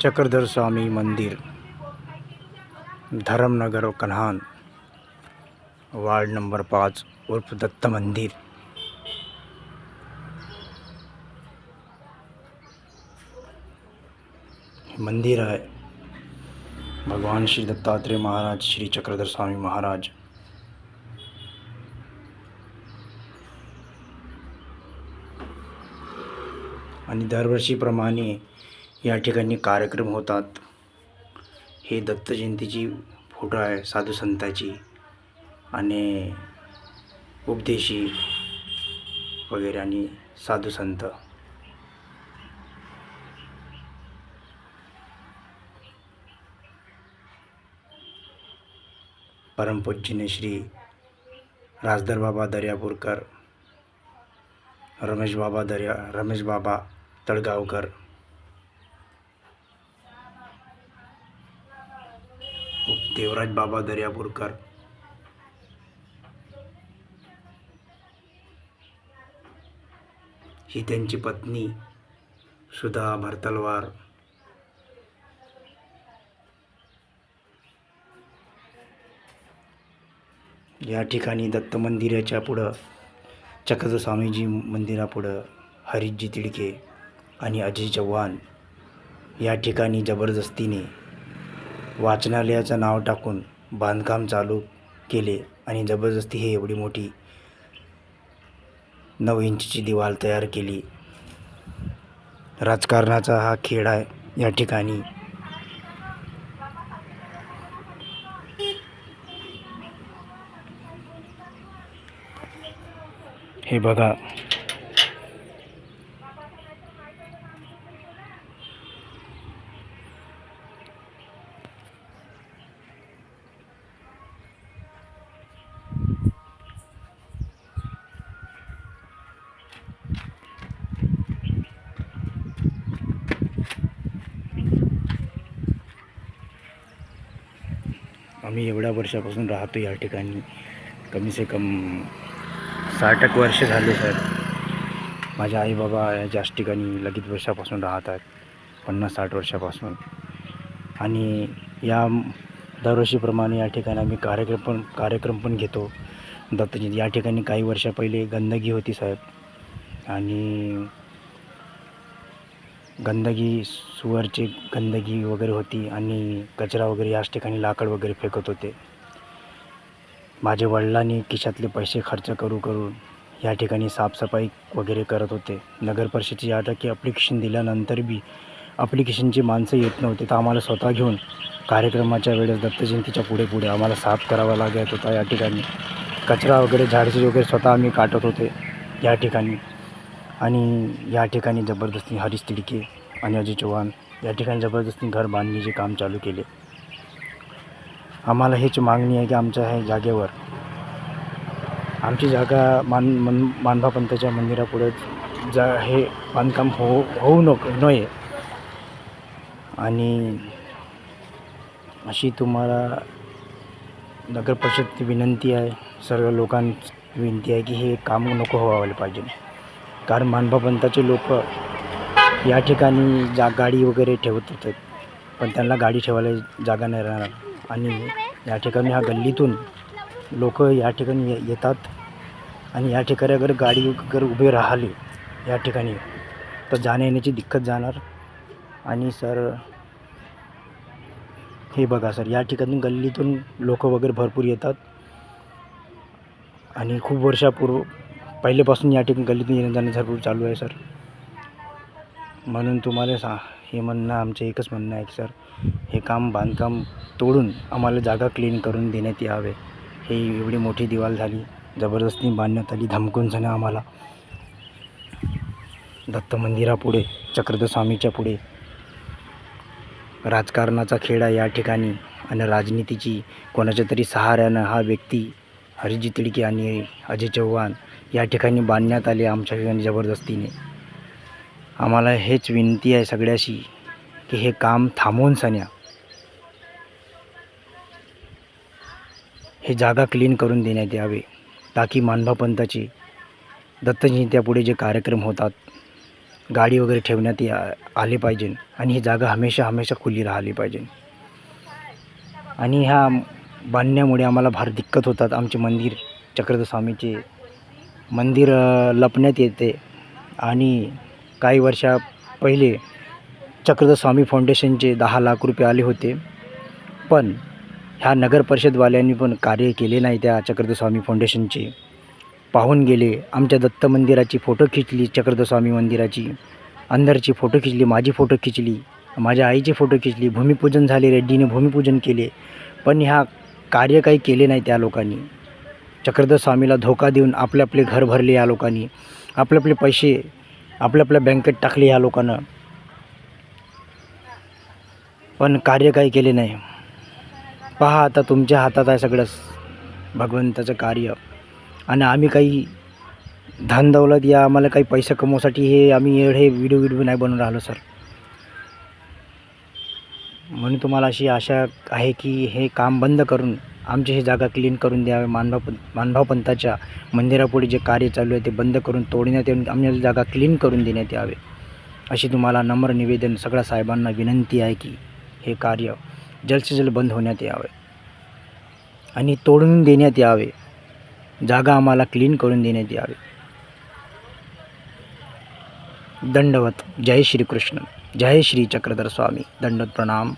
चक्रधर स्वामी मंदिर, धरमनगर Kanhan, ward number 5 उर्फ दत्त मंदिर। मंदिर है भगवान श्री दत्तात्रेय महाराज, श्री चक्रधर स्वामी महाराज। आणि दरवर्षीप्रमाणे या ठिकाणी कार्यक्रम होतात। हे दत्त जयंतीची फोटो आहे साधू संताची आणि उपदेशी वगैरे आणि साधू संत। परमपूज्य श्री राजदर बाबा दर्यापूरकर, रमेश बाबा तळगावकर, देवराज बाबा दर्यापूरकर, ही त्यांची पत्नी सुधा भरतलवार। या ठिकाणी दत्त मंदिराच्या पुढं, चक्रधर स्वामीजी मंदिरापुढं हरीशजी तिडके आणि अजय चव्हाण या ठिकाणी जबरदस्तीने वाचनालयाचं नाव टाकून बांधकाम चालू केले आणि जबरदस्ती हे एवढी मोठी 9 इंचची दिवाल तयार केली। राजकारणाचा हा खेळ आहे या ठिकाणी। हे बघा, आम्ही एवढ्या वर्षापासून राहतो या ठिकाणी। कमी से कम 60 वर्ष झाले सर। माझे आई बाबा याच ठिकाणी लगीत वर्षापासून राहत आहेत, 50-60 वर्षापासून। आणि या दरवर्षीप्रमाणे या ठिकाणी आम्ही कार्यक्रम पण घेतो दत्तजयंती। या ठिकाणी काही वर्षा पहिले गंदगी होती साहेब, आणि गंदगी, सुअरची गंदगी वगैरे होती आणि कचरा वगैरे याच ठिकाणी लाकड वगैरे फेकत होते। माझे वडिलांनी खिशातले पैसे खर्च करून या ठिकाणी साफसफाई वगैरे करत होते। नगर परिषदेची या टक्के ॲप्लिकेशन दिल्यानंतर बी ॲप्लिकेशनची माणसं येत नव्हते, तर आम्हाला स्वतः घेऊन कार्यक्रमाच्या वेळेस दत्त जयंतीच्या पुढे आम्हाला साफ करावा लागत होता। या ठिकाणी कचरा वगैरे, झाडझूड वगैरे स्वतः आम्ही काटत होते या ठिकाणी। आणि या ठिकाणी जबरदस्ती हरीश तिडके आणि अजय चव्हाण या ठिकाणी जबरदस्ती घर बांधणीचे काम चालू केले। आम्हाला हेच मागणी आहे की आमच्या ह्या जागेवर आमची जागा मानभा पंथाच्या मंदिरापुढे हे बांधकाम होऊ नये। आणि अशी तुम्हाला नगर परिषद विनंती आहे, सर्व लोकांची विनंती आहे की हे काम नको व्हायला पाहिजे। कारण मानभा पंथाचे लोक या ठिकाणी गाडी वगैरे ठेवत होते, पण त्यांना गाडी ठेवायला जागा नाही राहणार। आणि या ठिकाणी ह्या गल्लीतून लोक या ठिकाणी येतात, आणि या ठिकाणी अगर गाडी वगैरे उभे राहिले या ठिकाणी तर जाण्या येण्याची दिक्कत जाणार। आणि सर हे बघा सर, या ठिकाणी गल्लीतून लोक वगैरे भरपूर येतात, आणि खूप पहिल्यापासून या ठिकाणी गल्लीतून येणं जाणं भरपूर चालू आहे सर। म्हणून तुम्हाला हे म्हणणं, आमचं एकच म्हणणं आहे की सर, हे बांधकाम तोडून आम्हाला जागा क्लीन करून देण्यात यावे। हे एवढी मोठी दिवाल झाली, जबरदस्ती बांधण्यात आली, धमकून झालं आम्हाला। दत्त मंदिरापुढे, चक्रधर स्वामीच्या पुढे राजकारणाचा खेळ आहे या ठिकाणी, आणि राजनीतीची कोणाच्या तरी सहाऱ्यानं हा व्यक्ती हरीशजी तिडके आणि अजय चव्हाण या ठिकाणी बांधण्यात आले आमच्या ठिकाणी जबरदस्तीने। आम्हाला हेच विनंती आहे सगळ्याशी की हे काम थांबवून सन्या हे जागा क्लीन करून देण्यात यावे, ताकी मानभा पंथाचे दत्त जयंतीपुढे जे कार्यक्रम होतात गाडी वगैरे ठेवण्यात आले पाहिजे आणि ही जागा हमेशा खुली राहिली पाहिजे. आणि ह्या बांधण्यामुळे आम्हाला फार दिक्कत होतात. आमचे मंदिर चक्रधरस्वामीचे मंदिर लपण्यात येते. आणि काही वर्षा पहिले चक्रधरस्वामी फाउंडेशनचे 10 लाख रुपये आले होते, पण ह्या नगर परिषदवाल्यांनी पण कार्य केले नाही. त्या चक्रधरस्वामी फाउंडेशनचे पाहून गेले. आमच्या दत्त मंदिराची फोटो खिचली, चक्रधरस्वामी मंदिराची अंदरची फोटो खिचली, माझी फोटो खिचली, माझ्या आईची फोटो खिचली. भूमिपूजन झाले, रेड्डीने भूमिपूजन केले, पण ह्या कार्य काही केले नाही त्या लोकांनी. चक्रधरस्वामीला धोका देऊन आपले घर भरले या लोकांनी, आपले पैसे आपल्या बँकेत टाकले या लोकांना, पण कार्य काही केले नाही. पहा आता तुमच्या हातात आहे सगळं भगवंताचं कार्य. आणि आम्ही काही धन दौलत या आम्हाला काही पैसा कमवण्यासाठी हे आम्ही एवढे व्हिडिओ नाही बनवून राहिलो सर. म्हणून तुम्हाला अशी आशा आहे की हे काम बंद करून आमची ही जागा क्लीन करून द्यावे. मानभाव पंथाच्या मंदिरापुढे जे कार्य चालू आहे ते बंद करून तोडण्यात येऊन आमची जागा क्लीन करून देण्यात यावे, अशी तुम्हाला नम्र निवेदन सगळ्या साहेबांना विनंती आहे की हे कार्य जल्द से जल्द बंद होण्यात यावे आणि तोडून देण्यात यावे. जागा आम्हाला क्लीन करून देण्यात यावे. दंडवत. जय श्री कृष्ण. जय श्री चक्रधर स्वामी. दंडवत प्रणाम.